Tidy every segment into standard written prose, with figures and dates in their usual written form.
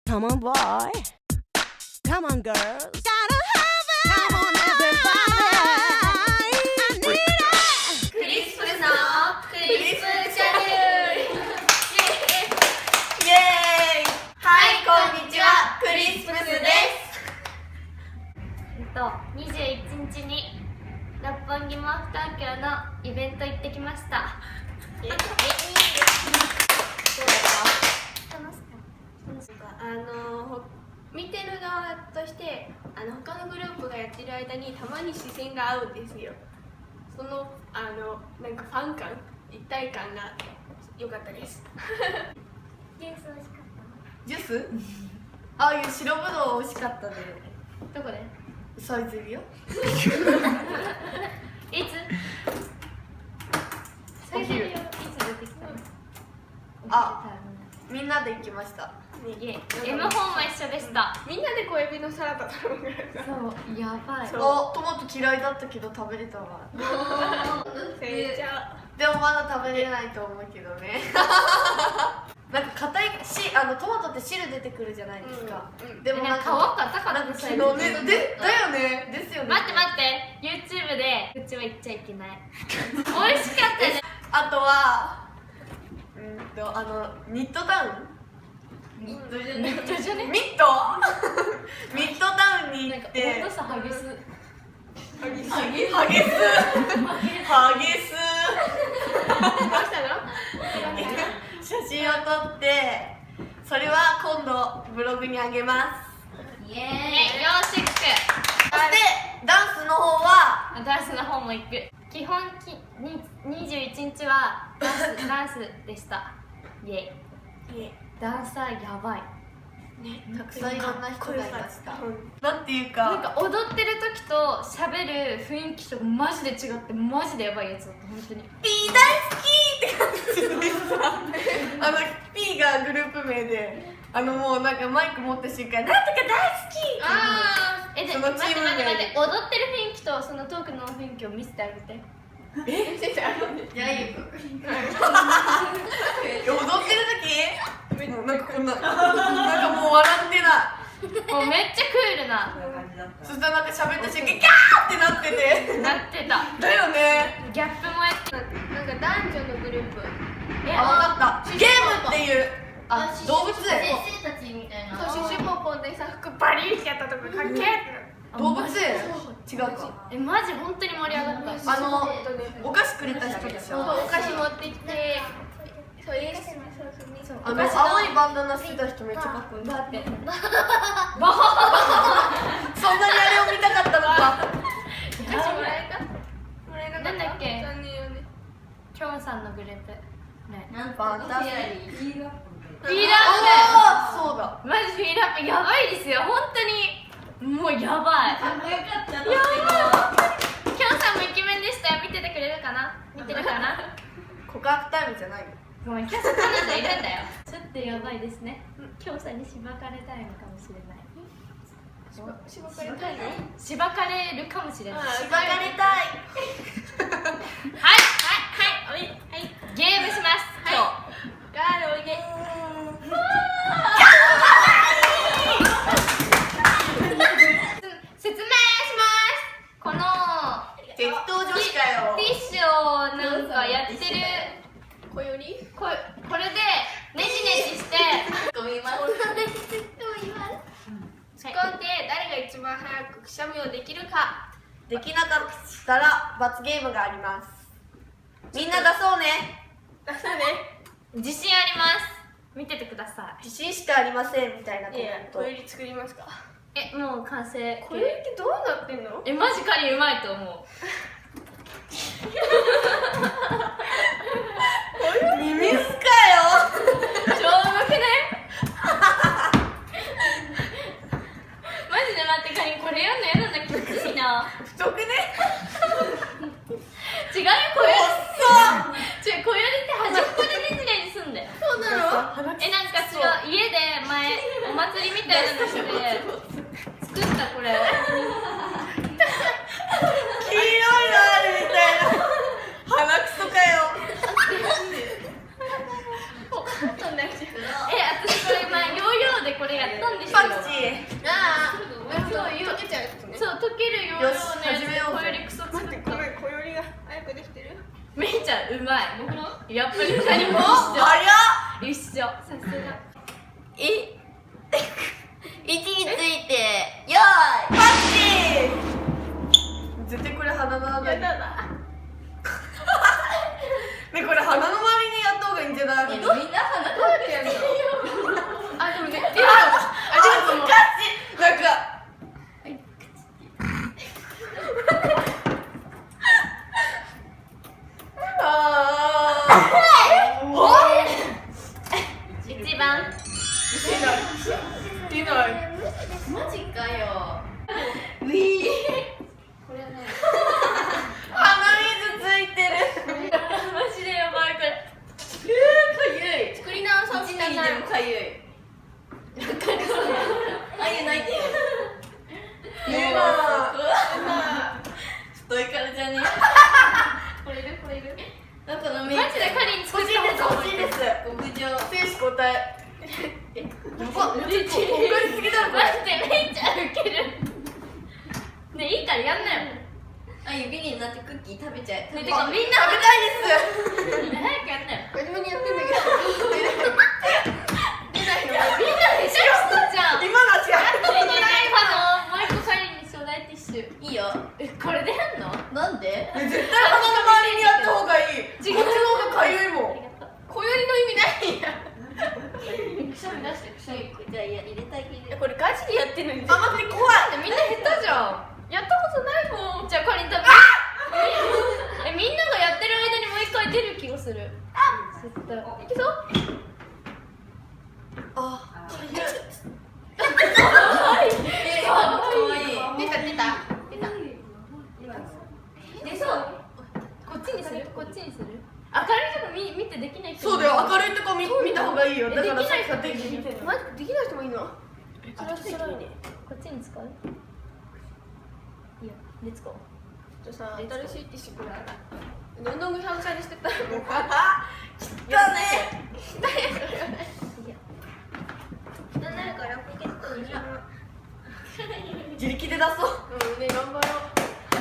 Come on, boy. Come on, girls. Gotta have it. Come on, everybody. I need it. クリスプスのクリスプチャンネル。イエーイ。はい、こんにちは、クリスプスです。21日に六本木モーフ東京のイベント行ってきました。どうだった？楽しかった。見てる側として他のグループがやってる間にたまに視線が合うんですよ。そのなんかファン感、一体感が良かったです。ジュース美味しかった。ジュース？ああいう白ぶどう美味しかったで。どこで？サイズいるよ。いつ？お昼。いつ出てきたの？あ、みんなで行きました。イエイ。M 本も一緒でした。みんなで小エビのサラダ頼むからさ。そう、やばい。お、トマト嫌いだったけど食べれたわ。せいちゃう。でもまだ食べれないと思うけどね。なんか硬いトマトって汁出てくるじゃないですか。でもなんか皮硬かった昨日ね、だよね、ですよね。待って、YouTube で口は言っちゃいけない。美味しかったね。あとはニットダウン？ミッドじゃね？ミッドダウンに行って、温度差激す。ハゲスどうしたの？写真を撮って、それは今度ブログにあげます。イエーイ。要チェック。そしてダンスの方はダンスの方も行く。基本21日はダンスでした。イエイ。ダンサーやばい。たくさんいろんな人がいました。なんていうか、なんか踊ってる時と喋る雰囲気とマジで違ってマジでやばいやつだった本当に。ピー大好きって感じでした。ピーがグループ名で、もうなんかマイク持った瞬間、なんとか大好き。でそのチーム名待って踊ってる雰囲気とそのトークの雰囲気を見せてあげて。見せてあげて。いやいや。踊ってる時、なんかこんな、なんかもう笑ってない。もうめっちゃクールな。そしたらなんか喋った瞬間、ギャーってなってて。なってた。だよね。ギャップもやってた。なんか男女のグループ。あ、わかった。ゲームっていう、動物先生たちみたいな。そう、シュシュポンポンでさ、服バリーってやったとこかっけー。動物園？違うか。マジ本当に盛り上がった。お菓子くれた人でしょ。お菓子持ってきて、そう青いバンダナしてた人めっちゃかっこいい。だってそんなにあれを見たかったのか。お菓子もらえた？もらえなかった？なんだっけ？残念よね。キョンさんのグループね。ファンタスティック。フィーラッそうだ。プ。マジフィーラップやばいですよ本当に。もうやばい。やばい。キョンさんもイケメンでしたよ。見ててくれるかな？見てるかな？告白タイムじゃないよ。ごめん、キョンさん彼女いるんだよ。ちょっとやばいですね。キョンさんにしばかれたいのかもしれない。しばかれたいの？しばかれるかもしれない。しばかれたい。はい、ゲームします。今日。ガールおいで。説明します。この適当女子かよ。ティッシュをなんかやってるこより？これでネジネジして飛びます。突っ込んで誰が一番早くくしゃみをできるか。できなかったら罰ゲームがあります。みんな出そうね。だそうね。自信あります。見ててください。自信しかありませんみたいなコメント。こより作りますか？もう完成。こよりってどうなってんの？マジカリうまいと思う。ミミズかよ。超うまくね？マジで待って、カリンこれやんのやるんだけどきついな。太くね？違うよ、こより。こよりって端っこでネジネジすんだよ。そうなの？なんか違う、家で前お祭りみたいなので作ったこれ。黄色いのあるみたいな。鼻くそかよ。そんなやつ。私これ前ヨーヨーでこれやっったんですよ。パクチー。あそういう溶けちゃうやつね。そう溶ける要領のやよし始めようぜつ小よりクソ作っ待って、た。ごめん、小よりが早くできてる。めいちゃんうまい。やっぱり二人も早っ。一緒。さすが。位置についてよパクチー。絶対これ鼻の穴に。ねこれ鼻の周りにやった方がいいんじゃない？ーいみんな鼻どうやってやるの？あ、でもね、恥ずかしい。なんか。一番。いない。マジかよこれはね。鼻水ついてる。マジでやばいこれ。かゆい作り直そう1ミリでもかゆいあゆ泣いてよねちょっといからじゃねこれいるこれいる。なんかのめマジでカリン作った方が欲しいです。極上選手交代。やば。マちょっと怒りすぎだろこれ。ジでめいちゃんウケる。ねいいからやんなよ。あゆビリになってクッキー食べちゃえねてかみんな食べたいです。早くやんなよ。真面目にやってんだけど。みんなめちゃくちゃじゃん。今の足が。もう一個カリンにちょうだいティッシュ。いいよこれでやんの？なんで絶対鼻の周りにやった方がいい。違うこっちの方がかゆいもん。小よりの意味ないやん。くしゃみ出してくしゃみ。じゃあ入れたいけどこれガチでやってるのに。あ、待って怖い。みんな下手じゃん。やったことないもん。じゃあカリン食べ。みんながやってる間にもう一回出る気がする。絶対。いけそう？あ、かゆい。かわいい出た。出そう。こっちにする？こっちにする？明るいとこ見てできない人もそうだよ。明るいとこ見た方がいいよ。だからさっきからで天気見てるの。マジできない人もいいの？それはすごいね。こっちに使う？いいよ。レッツゴー。じゃあさ、新しいティッシュくらい。どんどんぐしゃぐしゃにしてたらもうだね。自力で出そう。うんね、頑張ろう。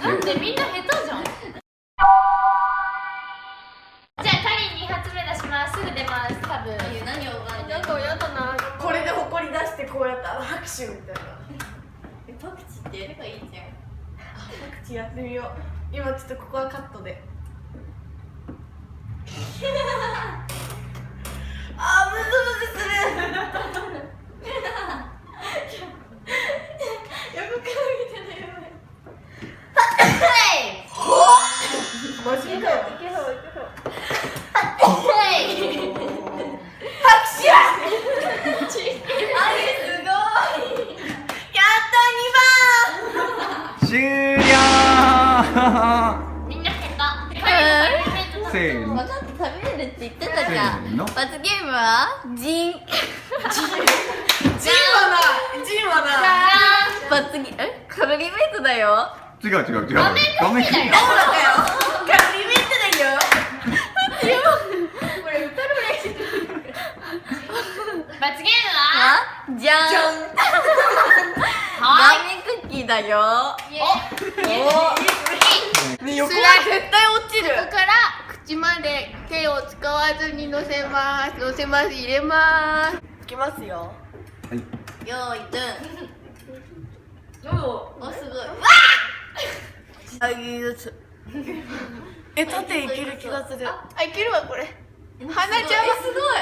なんでみんな下手じゃん。じゃあカリン2発目出します。すぐ出ます。多分。あゆ何を覚えてなんかやだな。これでほこり出してこうやったら拍手みたいな。パクチーってやればいいじゃんパクチーやってみよう。今ちょっとここはカットで。あー、ムズムズする。マジかよ。いけそういけそう。拍手。あゆすごいやった終了みんな下手。カリンのメントせーの分かって食べれるって言ってたじゃんせーの罰ゲームはジンジンはな。罰ゲカロリーメイトだよ違う画面クリアカロリーメイトだよ。これ歌る練習。罰ゲームはじゃんじゃん。はラーメンクッキーだよい。イエーイ。ね、横は絶対落ちる。ここから口まで手を使わずに乗せます。入れます。いきますよ。よーいおお。おすごいあげるつ。縦いける気がする。あ、いけるわこれ。花ちゃんはすごい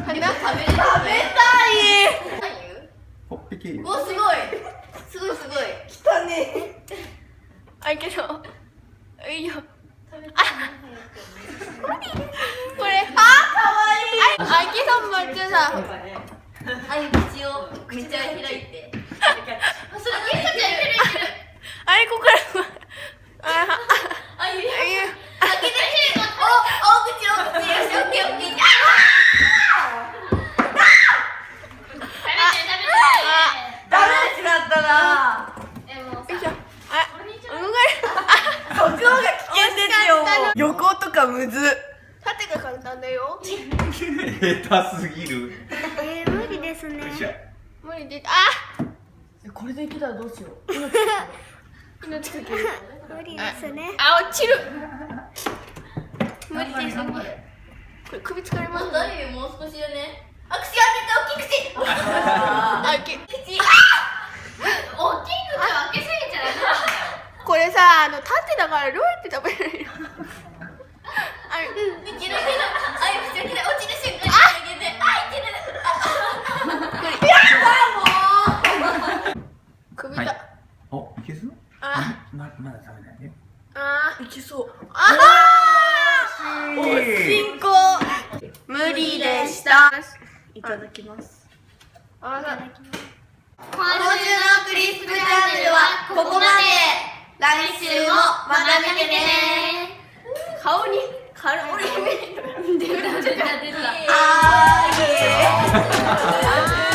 花。食べれる食べたい。ほっぺけおすごいすごい来たね。あ、いけそう。いいよ。これ。あ、いけそうもうちょっとさ。あゆ口をめっちゃ開いてそれケイカちゃんいけるいける。あれここから。あゆいや。開けてお口よしオッケーオッケー食べて食べて。ダメージだったな。でもさ。そっちの方が危険ですよ。もう横とかむず。縦が簡単だよ。下手すぎる無理ですね。よっしゃ無理でこれでいけたらどうしよう。命かける。無理ですね。落ちる。無理ですね。これ首疲れますね。大丈夫、もう少しだね。あ、口開けて、大きい口。あけ口。大きい口開けすぎちゃダメなんだよ。これさ縦だからどうやって食べるの？いけるけど、あ、口開けて、落ちる瞬間に開けて、いける。首だ。はい。お、いけそう？まだ食べないね。いけそう。進行。無理でした。いただきます。今週のクリスプチャンネルはここまで。来週もまた見てね。顔にカロリーメイトが出た。あーイエーイ。